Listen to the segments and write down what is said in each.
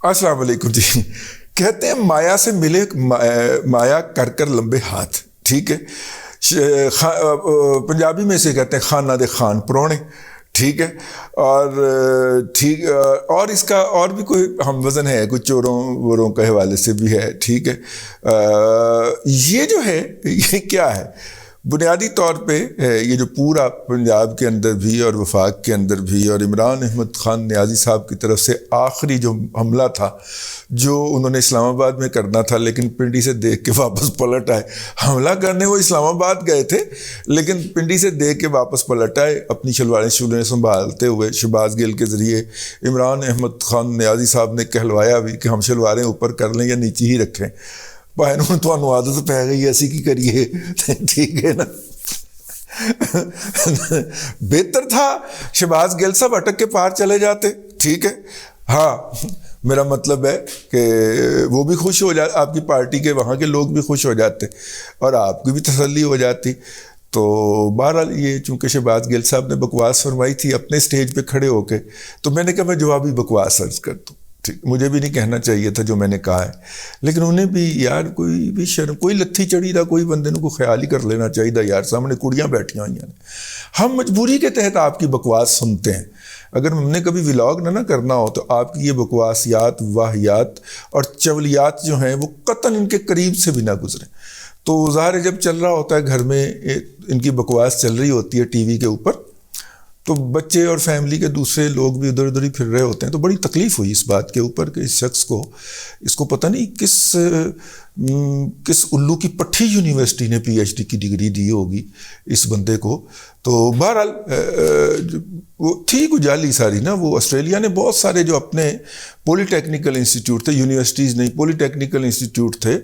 السلام علیکم جی. کہتے ہیں مایا سے ملے مایا کر کر لمبے ہاتھ. ٹھیک ہے, پنجابی میں اسے کہتے ہیں خانہ دے خان پرونے. ٹھیک ہے, اور اس کا اور بھی کوئی ہم وزن ہے, کوئی چوروں ووروں کے حوالے سے بھی ہے. ٹھیک ہے, یہ جو ہے یہ کیا ہے بنیادی طور پہ یہ جو پورا پنجاب کے اندر بھی اور وفاق کے اندر بھی, اور عمران احمد خان نیازی صاحب کی طرف سے آخری جو حملہ تھا جو انہوں نے اسلام آباد میں کرنا تھا لیکن پنڈی سے دیکھ کے واپس پلٹ آئے. حملہ کرنے وہ اسلام آباد گئے تھے لیکن پنڈی سے دیکھ کے واپس پلٹ آئے, اپنی شلواریں سنبھالتے ہوئے. شہباز گل کے ذریعے عمران احمد خان نیازی صاحب نے کہلوایا بھی کہ ہم شلواریں اوپر کر لیں یا نیچے ہی رکھیں. بھائی نوں تمہیں عادت پی گئی ایسی کی کریے. ٹھیک ہے نا, بہتر تھا شہباز گل صاحب اٹک کے پار چلے جاتے. ٹھیک ہے, ہاں میرا مطلب ہے کہ وہ بھی خوش ہو جاتے, آپ کی پارٹی کے وہاں کے لوگ بھی خوش ہو جاتے اور آپ کی بھی تسلی ہو جاتی. تو بہرحال یہ چونکہ شہباز گل صاحب نے بکواس فرمائی تھی اپنے سٹیج پہ کھڑے ہو کے, تو میں نے کہا میں جوابی بکواس عرض کر دوں. ٹھیک, مجھے بھی نہیں کہنا چاہیے تھا جو میں نے کہا ہے, لیکن انہیں بھی یار کوئی بھی شرم, کوئی لتھی چڑھی دا, کوئی بندے کو خیال ہی کر لینا چاہیے یار, سامنے کڑیاں بیٹھی ہوئی ہیں. ہم مجبوری کے تحت آپ کی بکواس سنتے ہیں. اگر ہم نے کبھی ولاگ نہ کرنا ہو تو آپ کی یہ بکواسیات, واہیات اور چولیات جو ہیں وہ قطعاً ان کے قریب سے بھی نہ گزریں. تو ظاہر جب چل رہا ہوتا ہے گھر میں ان کی بکواس چل رہی ہوتی ہے ٹی وی کے اوپر, تو بچے اور فیملی کے دوسرے لوگ بھی ادھر ادھر ہی پھر رہے ہوتے ہیں. تو بڑی تکلیف ہوئی اس بات کے اوپر کہ اس شخص کو, اس کو پتہ نہیں کس الو کی پٹھی یونیورسٹی نے پی ایچ ڈی کی ڈگری دی ہوگی اس بندے کو. تو بہرحال وہ تھی کوئی جعلی ساری نا. وہ آسٹریلیا نے بہت سارے جو اپنے پولی ٹیکنیکل انسٹیٹیوٹ تھے, یونیورسٹیز نہیں پولی ٹیکنیکل انسٹیٹیوٹ تھے,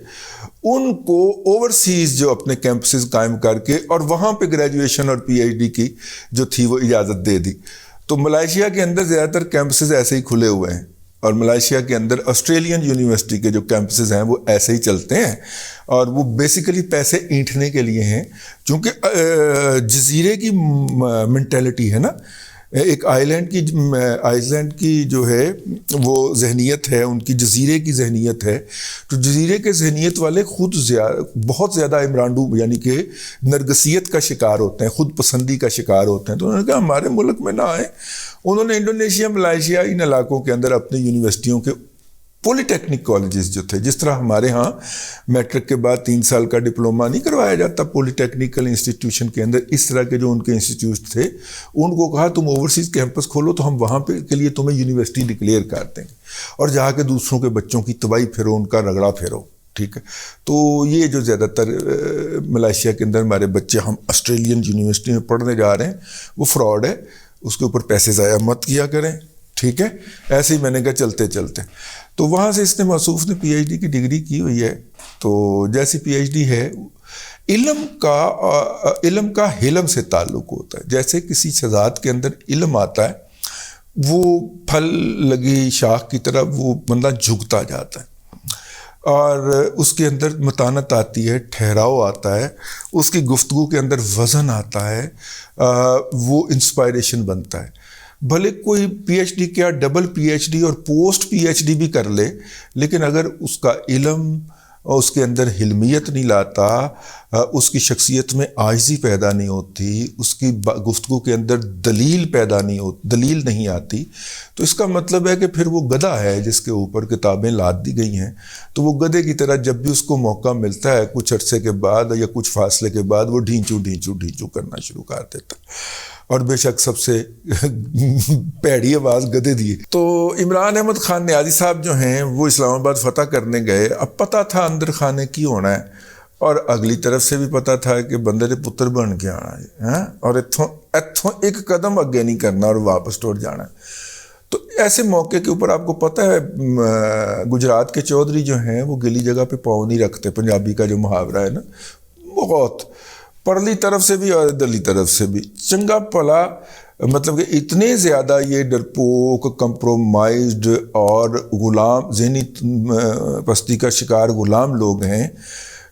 ان کو اوورسیز جو اپنے کیمپسز قائم کر کے اور وہاں پہ گریجویشن اور پی ایچ ڈی کی جو تھی وہ اجازت دے دی. تو ملائیشیا کے اندر زیادہ تر کیمپسز ایسے ہی کھلے ہوئے ہیں, اور ملائیشیا کے اندر آسٹریلین یونیورسٹی کے جو کیمپسز ہیں وہ ایسے ہی چلتے ہیں, اور وہ بیسیکلی پیسے اینٹھنے کے لیے ہیں. چونکہ جزیرے کی مینٹیلٹی ہے نا, ایک آئی لینڈ کی جو ہے وہ ذہنیت ہے, ان کی جزیرے کی ذہنیت ہے. تو جزیرے کے ذہنیت والے خود بہت زیادہ عمرانڈو یعنی کہ نرگسیت کا شکار ہوتے ہیں, خود پسندی کا شکار ہوتے ہیں. تو انہوں نے کہا ہمارے ملک میں نہ آئیں. انہوں نے انڈونیشیا, ملائیشیا ان علاقوں کے اندر اپنی یونیورسٹیوں کے پولی ٹیکنک کالجز جو تھے, جس طرح ہمارے ہاں میٹرک کے بعد 3 سال کا ڈپلومہ نہیں کروایا جاتا پولی ٹیکنیکل انسٹیٹیوشن کے اندر, اس طرح کے جو ان کے انسٹیٹیوٹ تھے ان کو کہا تم اوورسیز کیمپس کھولو تو ہم وہاں پہ کے لیے تمہیں یونیورسٹی ڈکلیئر کر دیں گے, اور جہاں کے دوسروں کے بچوں کی تباہی پھیرو, ان کا رگڑا پھیرو. ٹھیک ہے, تو یہ جو زیادہ تر ملائیشیا کے اندر ہمارے بچے ہم آسٹریلین یونیورسٹی میں پڑھنے جا رہے ہیں, وہ فراڈ ہے, اس کے اوپر پیسے ضائع مت کیا کریں. ٹھیک ہے, ایسے ہی میں نے کہا چلتے چلتے. تو وہاں سے اس نے موصوف نے پی ایچ ڈی کی ڈگری کی ہوئی ہے. تو جیسی پی ایچ ڈی ہے, علم کا حلم سے تعلق ہوتا ہے. جیسے کسی شذات کے اندر علم آتا ہے, وہ پھل لگی شاخ کی طرح وہ بندہ جھکتا جاتا ہے, اور اس کے اندر متانت آتی ہے, ٹھہراؤ آتا ہے, اس کی گفتگو کے اندر وزن آتا ہے, وہ انسپائریشن بنتا ہے. بھلے کوئی پی ایچ ڈی کیا ڈبل پی ایچ ڈی اور پوسٹ پی ایچ ڈی بھی کر لے, لیکن اگر اس کا علم اور اس کے اندر حلمیت نہیں لاتا, اس کی شخصیت میں عاجزی پیدا نہیں ہوتی, اس کی گفتگو کے اندر دلیل نہیں آتی, تو اس کا مطلب ہے کہ پھر وہ گدھا ہے جس کے اوپر کتابیں لاد دی گئی ہیں. تو وہ گدھے کی طرح جب بھی اس کو موقع ملتا ہے کچھ عرصے کے بعد یا کچھ فاصلے کے بعد وہ ڈھینچو کرنا شروع کر دیتا, اور بے شک سب سے پیڑی آواز گدھے دی. تو عمران احمد خان نیازی صاحب جو ہیں وہ اسلام آباد فتح کرنے گئے. اب پتہ تھا اندر خانے کی ہونا ہے, اور اگلی طرف سے بھی پتہ تھا کہ بندے نے پتر بن کے آنا ہے, اور اتھوں ایک قدم اگے نہیں کرنا اور واپس ٹوٹ جانا ہے. تو ایسے موقع کے اوپر آپ کو پتہ ہے گجرات کے چودھری جو ہیں وہ گلی جگہ پہ پاؤں نہیں رکھتے. پنجابی کا جو محاورہ ہے نا, بہت پرلی طرف سے بھی اور ادھرلی طرف سے بھی چنگا پلا, مطلب کہ اتنے زیادہ یہ ڈرپوک, کمپرومائزڈ اور غلام, ذہنی پستی کا شکار غلام لوگ ہیں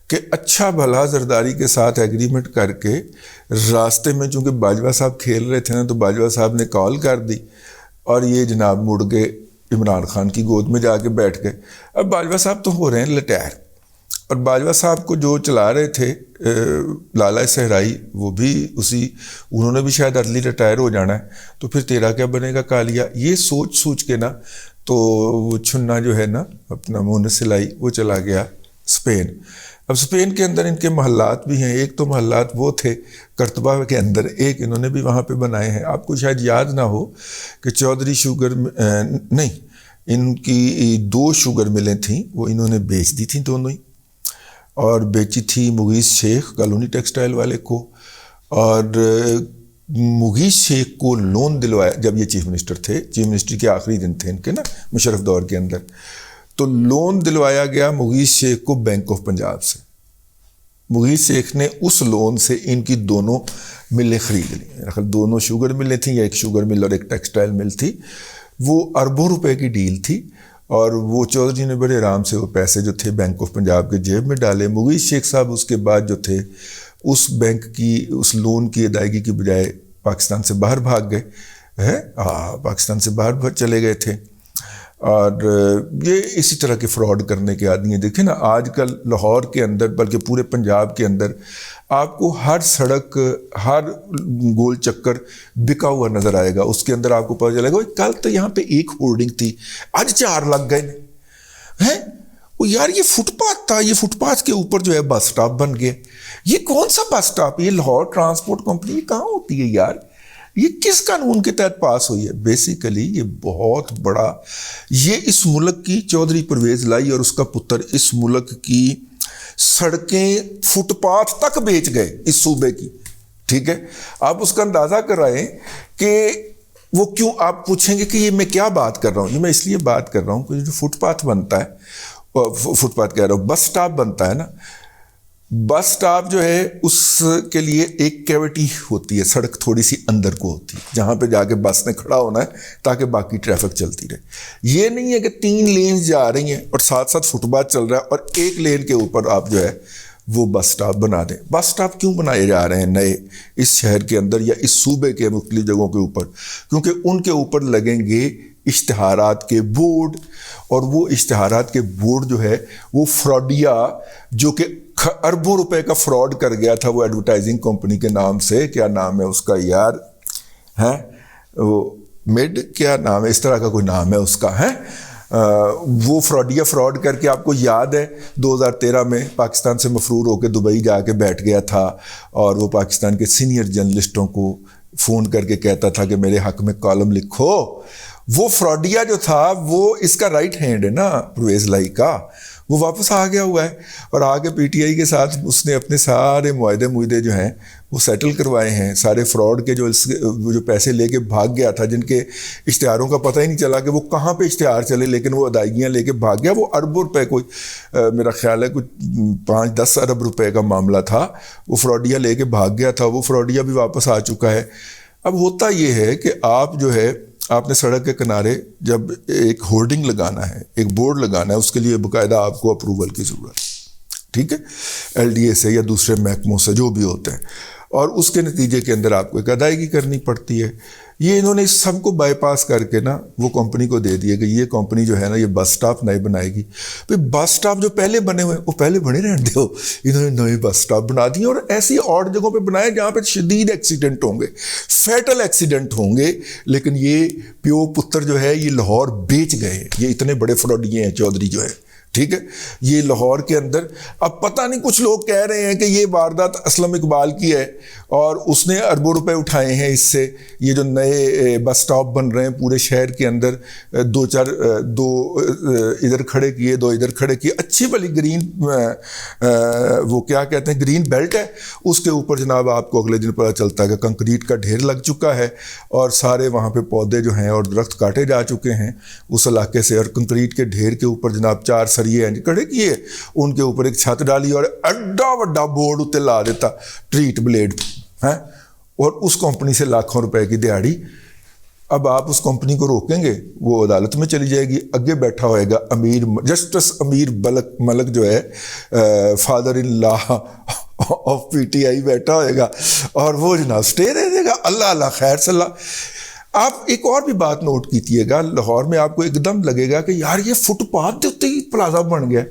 کہ اچھا بھلا زرداری کے ساتھ ایگریمنٹ کر کے راستے میں, چونکہ باجوہ صاحب کھیل رہے تھے نا, تو باجوہ صاحب نے کال کر دی اور یہ جناب مڑ گئے عمران خان کی گود میں جا کے بیٹھ گئے. اب باجوہ صاحب تو ہو رہے ہیں لٹیر, اور باجوہ صاحب کو جو چلا رہے تھے لالہ صحرائی, وہ بھی انہوں نے بھی شاید ارلی ریٹائر ہو جانا ہے, تو پھر تیرا کیا بنے گا کالیا. یہ سوچ کے نا تو وہ چھنا جو ہے نا اپنا منہ سلائی, وہ چلا گیا اسپین. اب اسپین کے اندر ان کے محلات بھی ہیں. ایک تو محلات وہ تھے کرتبہ کے اندر, ایک انہوں نے بھی وہاں پہ بنائے ہیں. آپ کو شاید یاد نہ ہو کہ چودھری شوگر نہیں, ان کی 2 شوگر ملیں تھیں, وہ انہوں نے بیچ دی تھیں دونوں ہی, اور بیچی تھی مغیث شیخ کالونی ٹیکسٹائل والے کو, اور مغیث شیخ کو لون دلوایا جب یہ چیف منسٹر تھے. چیف منسٹری کے آخری دن تھے ان کے نا مشرف دور کے اندر, تو لون دلوایا گیا مغیث شیخ کو بینک آف پنجاب سے. مغیث شیخ نے اس لون سے ان کی دونوں ملیں خرید لی. دونوں شوگر ملیں تھیں, یا ایک شوگر مل اور ایک ٹیکسٹائل مل تھی. وہ اربوں روپے کی ڈیل تھی, اور وہ چودھری نے بڑے آرام سے وہ پیسے جو تھے بینک آف پنجاب کے جیب میں ڈالے. مغیث شیخ صاحب اس کے بعد جو تھے اس بینک کی اس لون کی ادائیگی کی بجائے پاکستان سے باہر بھاگ گئے ہیں. پاکستان سے باہر چلے گئے تھے, اور یہ اسی طرح کے فراڈ کرنے کے آدمی ہیں. دیکھیں نا آج کل لاہور کے اندر بلکہ پورے پنجاب کے اندر آپ کو ہر سڑک, ہر گول چکر بکا ہوا نظر آئے گا. اس کے اندر آپ کو پتہ چلے گا کل تو یہاں پہ ایک ہورڈنگ تھی, آج 4 لگ گئے ہیں. وہ یار یہ فٹ پاتھ تھا, یہ فٹ پاتھ کے اوپر جو ہے بس سٹاپ بن گیا. یہ کون سا بس سٹاپ؟ یہ لاہور ٹرانسپورٹ کمپنی کہاں ہوتی ہے یار؟ یہ کس قانون کے تحت پاس ہوئی ہے؟ بیسیکلی یہ بہت بڑا, یہ اس ملک کی چودھری پرویز لائی اور اس کا پتر اس ملک کی سڑکیں فٹ پاتھ تک بیچ گئے اس صوبے کی. ٹھیک ہے, آپ اس کا اندازہ کرائیں کہ وہ کیوں. آپ پوچھیں گے کہ یہ میں کیا بات کر رہا ہوں. یہ میں اس لیے بات کر رہا ہوں کہ جو فٹ پاتھ بنتا ہے, فٹ پاتھ کہہ رہا ہوں, بس سٹاپ بنتا ہے نا, بس سٹاپ جو ہے اس کے لیے ایک کیوٹی ہوتی ہے, سڑک تھوڑی سی اندر کو ہوتی ہے جہاں پہ جا کے بس نے کھڑا ہونا ہے تاکہ باقی ٹریفک چلتی رہے. یہ نہیں ہے کہ 3 لینز جا رہی ہیں اور ساتھ ساتھ فٹ پاتھ چل رہا ہے اور ایک لین کے اوپر آپ جو ہے وہ بس سٹاپ بنا دیں. بس سٹاپ کیوں بنائے جا رہے ہیں نئے اس شہر کے اندر یا اس صوبے کے مختلف جگہوں کے اوپر؟ کیونکہ ان کے اوپر لگیں گے اشتہارات کے بورڈ, اور وہ اشتہارات کے بورڈ جو ہے وہ فراڈیا, جو کہ اربوں روپے کا فراڈ کر گیا تھا وہ ایڈورٹائزنگ کمپنی کے نام سے. کیا نام ہے اس کا یار؟ ہے وہ مڈ, کیا نام ہے, اس طرح کا کوئی نام ہے اس کا. ہے وہ فراڈیا فراڈ کر کے, آپ کو یاد ہے 2013 میں پاکستان سے مفرور ہو کے دبئی جا کے بیٹھ گیا تھا, اور وہ پاکستان کے سینئر جرنلسٹوں کو فون کر کے کہتا تھا کہ میرے حق میں کالم لکھو. وہ فراڈیا جو تھا وہ اس کا رائٹ ہینڈ ہے نا پرویز لائی کا, وہ واپس آ گیا ہوا ہے, اور آگے پی ٹی آئی کے ساتھ اس نے اپنے سارے معاہدے جو ہیں وہ سیٹل کروائے ہیں. سارے فراڈ کے جو پیسے لے کے بھاگ گیا تھا, جن کے اشتہاروں کا پتہ ہی نہیں چلا کہ وہ کہاں پہ اشتہار چلے, لیکن وہ ادائیگیاں لے کے بھاگ گیا. وہ اربوں روپے, کوئی میرا خیال ہے کوئی 5-10 ارب روپے کا معاملہ تھا, وہ فراڈیا لے کے بھاگ گیا تھا. وہ فراڈیا بھی واپس آ چکا ہے. اب ہوتا یہ ہے کہ آپ جو ہے آپ نے سڑک کے کنارے جب ایک ہورڈنگ لگانا ہے, ایک بورڈ لگانا ہے, اس کے لیے باقاعدہ آپ کو اپروول کی ضرورت ہے. ٹھیک ہے, ایل ڈی اے سے یا دوسرے محکموں سے جو بھی ہوتے ہیں, اور اس کے نتیجے کے اندر آپ کو ایک ادائیگی کرنی پڑتی ہے. یہ انہوں نے اس سب کو بائی پاس کر کے نا وہ کمپنی کو دے دیا کہ یہ کمپنی جو ہے نا یہ بس سٹاپ نئے بنائے گی. بھائی بس سٹاپ جو پہلے بنے ہوئے ہیں وہ پہلے بنے رہنے دو, انہوں نے نئے بس سٹاپ بنا دیے, اور ایسی اور جگہوں پہ بنائے جہاں پہ شدید ایکسیڈنٹ ہوں گے, فیٹل ایکسیڈنٹ ہوں گے. لیکن یہ پیو پتر جو ہے یہ لاہور بیچ گئے. یہ اتنے بڑے فراڈیے ہیں چودھری جو ہے. ٹھیک ہے, یہ لاہور کے اندر اب پتہ نہیں, کچھ لوگ کہہ رہے ہیں کہ یہ واردات اسلم اقبال کی ہے اور اس نے اربوں روپے اٹھائے ہیں اس سے. یہ جو نئے بس سٹاپ بن رہے ہیں پورے شہر کے اندر, 2 ادھر کھڑے کیے, 2 ادھر کھڑے کیے, اچھی بلی گرین وہ کیا کہتے ہیں گرین بیلٹ ہے, اس کے اوپر جناب آپ کو اگلے دن پتہ چلتا ہے کہ کنکریٹ کا ڈھیر لگ چکا ہے, اور سارے وہاں پہ پودے جو ہیں اور درخت کاٹے جا چکے ہیں اس علاقے سے, اور کنکریٹ کے ڈھیر کے اوپر جناب 4 سریے کھڑے کیے, ان کے اوپر ایک چھت ڈالی اور ایڈا وڈا بورڈ اتنے لا دیتا ٹریٹ بلیڈ ہے, اور اس کمپنی سے لاکھوں روپے کی دیہڑی. اب آپ اس کمپنی کو روکیں گے وہ عدالت میں چلی جائے گی. اگے بیٹھا ہوئے گا جسٹس امیر ملک جو ہے father in law of P T I بیٹھا ہوئے گا, اور وہ جناب سٹے دے دے گا. اللہ اللہ خیر صلی اللہ. آپ ایک اور بھی بات نوٹ کیجیے گا، لاہور میں آپ کو ایک دم لگے گا کہ یار یہ فٹ پاتھ کے اوپر ہی پلازا بن گیا،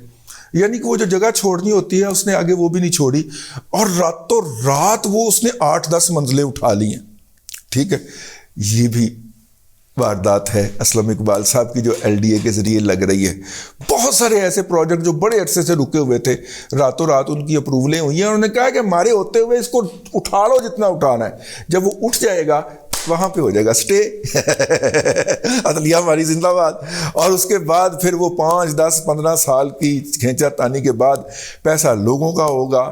یعنی کہ وہ جو جگہ چھوڑنی ہوتی ہے اس نے آگے وہ بھی نہیں چھوڑی، اور راتوں رات وہ اس نے 8-10 منزلیں اٹھا لی ہیں. ٹھیک ہے، یہ بھی واردات ہے اسلم اقبال صاحب کی جو LDA کے ذریعے لگ رہی ہے. بہت سارے ایسے پروجیکٹ جو بڑے عرصے سے رکے ہوئے تھے، راتوں رات ان کی اپروولیں ہوئی ہیں، انہوں نے کہا کہ ہمارے ہوتے ہوئے اس کو اٹھا لو جتنا اٹھانا ہے، جب وہ اٹھ جائے گا وہاں پہ ہو جائے گا اسٹے، عدلیہ ہماری زندہ باد. اور اس کے بعد پھر وہ 5-10-15 سال کی کھینچا تانی کے بعد پیسہ لوگوں کا ہوگا،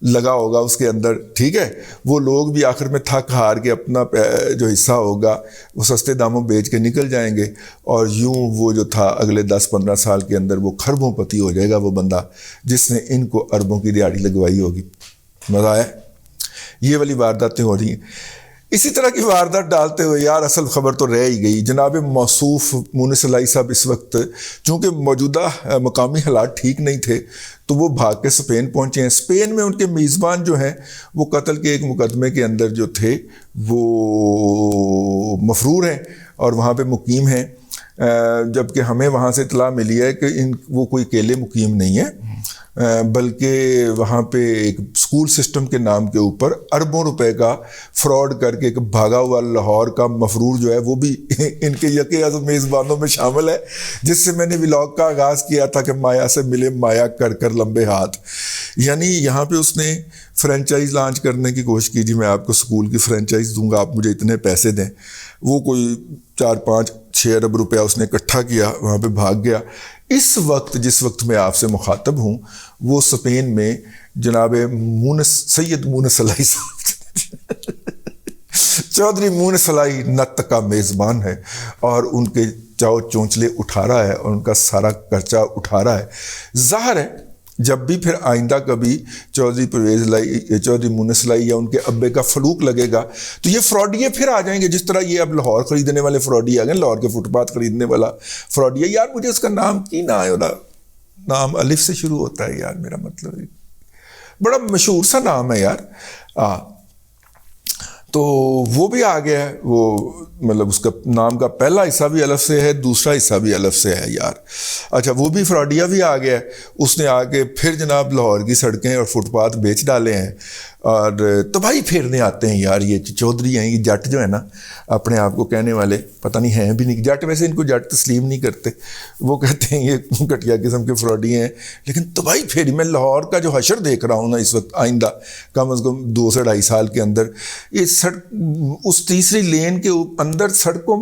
لگا ہوگا اس کے اندر. ٹھیک ہے، وہ لوگ بھی آخر میں تھک ہار کے اپنا جو حصہ ہوگا وہ سستے داموں بیچ کے نکل جائیں گے، اور یوں وہ جو تھا اگلے 10-15 سال کے اندر وہ کھربوں پتی ہو جائے گا وہ بندہ جس نے ان کو اربوں کی دیہڑی لگوائی ہوگی. مزہ آیا؟ یہ والی وارداتیں ہو رہی ہیں. اسی طرح کی واردات ڈالتے ہوئے یار اصل خبر تو رہ ہی گئی. جناب موصوف مونس الائی صاحب اس وقت چونکہ موجودہ مقامی حالات ٹھیک نہیں تھے تو وہ بھاگ کے اسپین پہنچے ہیں. اسپین میں ان کے میزبان جو ہیں وہ قتل کے ایک مقدمے کے اندر جو تھے وہ مفرور ہیں اور وہاں پہ مقیم ہیں، جبکہ ہمیں وہاں سے اطلاع ملی ہے کہ وہ کوئی اکیلے مقیم نہیں ہے، بلکہ وہاں پہ ایک اسکول سسٹم کے نام کے اوپر اربوں روپے کا فراڈ کر کے ایک بھاگا ہوا لاہور کا مفرور جو ہے وہ بھی ان کے یکے از میزبانوں میں شامل ہے، جس سے میں نے ولاگ کا آغاز کیا تھا کہ مایا سے ملے مایا کر کر لمبے ہاتھ. یعنی یہاں پہ اس نے فرینچائز لانچ کرنے کی کوشش کی، جی میں آپ کو اسکول کی فرینچائز دوں گا، آپ مجھے اتنے پیسے دیں. وہ کوئی 4-5-6 ارب روپیہ اس نے اکٹھا کیا، وہاں پہ بھاگ گیا. اس وقت جس وقت میں آپ سے مخاطب ہوں وہ اسپین میں جناب سید مونس الائی صاحب چودھری مونس الائی نت کا میزبان ہے، اور ان کے چاؤ چونچلے اٹھا رہا ہے اور ان کا سارا خرچہ اٹھا رہا ہے. ظاہر ہے جب بھی پھر آئندہ کبھی چودھری مونس الائی یا ان کے ابے کا فلوک لگے گا تو یہ فراڈیے پھر آ جائیں گے، جس طرح یہ اب لاہور خریدنے والے فراڈیے آ گئے، لاہور کے فٹ پاتھ خریدنے والا فراڈیے. یار مجھے اس کا نام کی نہ آئے، نام الف سے شروع ہوتا ہے یار، میرا مطلب بڑا مشہور سا نام ہے یار. تو وہ بھی آ گیا ہے، وہ مطلب اس کا نام کا پہلا حصہ بھی الف سے ہے، دوسرا حصہ بھی الف سے ہے یار. اچھا وہ بھی فراڈیا بھی آ گیا ہے، اس نے آ کے پھر جناب لاہور کی سڑکیں اور فٹ پاتھ بیچ ڈالے ہیں، اور تباہی پھیرنے آتے ہیں یار. یہ چودھری ہیں، یہ جٹ جو ہے نا اپنے آپ کو کہنے والے، پتہ نہیں ہیں بھی نہیں جٹ، ویسے ان کو جٹ تسلیم نہیں کرتے، وہ کہتے ہیں یہ گھٹیا قسم کے فراڈی ہیں. لیکن تباہی پھیری، میں لاہور کا جو حشر دیکھ رہا ہوں نا اس وقت، آئندہ کم از کم 2 سے 2.5 سال کے اندر، یہ اس تیسری لین کے اندر سڑکوں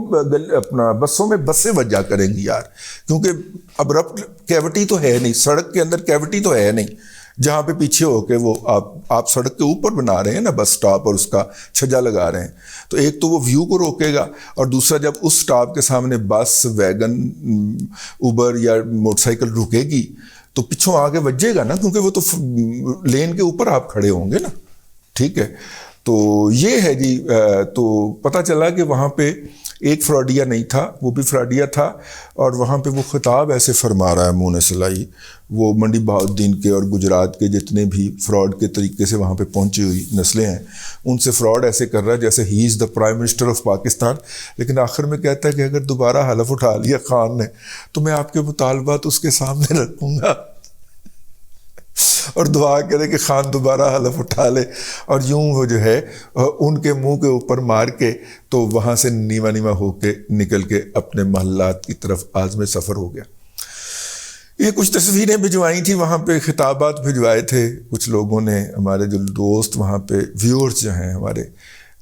اپنا بسوں میں بسیں وجہ کریں گی یار، کیونکہ اب کیوٹی تو ہے نہیں سڑک کے اندر، کیوٹی تو ہے نہیں جہاں پہ پیچھے ہو کے وہ آپ سڑک کے اوپر بنا رہے ہیں نا بس سٹاپ اور اس کا چھجا لگا رہے ہیں. تو ایک تو وہ ویو کو روکے گا، اور دوسرا جب اس سٹاپ کے سامنے بس، ویگن، اوبر یا موٹر سائیکل رکے گی تو پچھوں آگے وجے گا نا، کیونکہ وہ تو لین کے اوپر آپ کھڑے ہوں گے نا. ٹھیک ہے، تو یہ ہے جی. تو پتہ چلا کہ وہاں پہ ایک فراڈیا نہیں تھا، وہ بھی فراڈیا تھا، اور وہاں پہ وہ خطاب ایسے فرما رہا ہے مونس الائی، وہ منڈی بہاؤالدین کے اور گجرات کے جتنے بھی فراڈ کے طریقے سے وہاں پہ پہنچی ہوئی نسلیں ہیں ان سے فراڈ ایسے کر رہا ہے جیسے ہی as the prime minister of Pakistan. لیکن آخر میں کہتا ہے کہ اگر دوبارہ حلف اٹھا لیا خان نے تو میں آپ کے مطالبات اس کے سامنے رکھوں گا، اور دعا کرے کہ خان دوبارہ حلف اٹھا لے. اور یوں وہ جو ہے ان کے منہ کے اوپر مار کے تو وہاں سے نیما نیما ہو کے نکل کے اپنے محلات کی طرف عازم سفر ہو گیا. یہ کچھ تصویریں بھجوائی تھیں، وہاں پہ خطابات بھجوائے تھے کچھ لوگوں نے، ہمارے جو دوست وہاں پہ ویورز جو ہیں ہمارے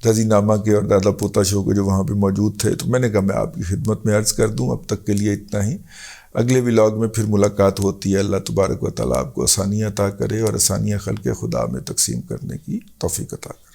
رضی نامہ کے اور دادا پوتا شو کے جو وہاں پہ موجود تھے، تو میں نے کہا میں آپ کی خدمت میں عرض کر دوں. اب تک کے لیے اتنا ہی، اگلے ولاگ میں پھر ملاقات ہوتی ہے. اللہ تبارک و تعالیٰ آپ کو آسانیاں عطا کرے اور آسانیاں خلق خدا میں تقسیم کرنے کی توفیق عطا کرے.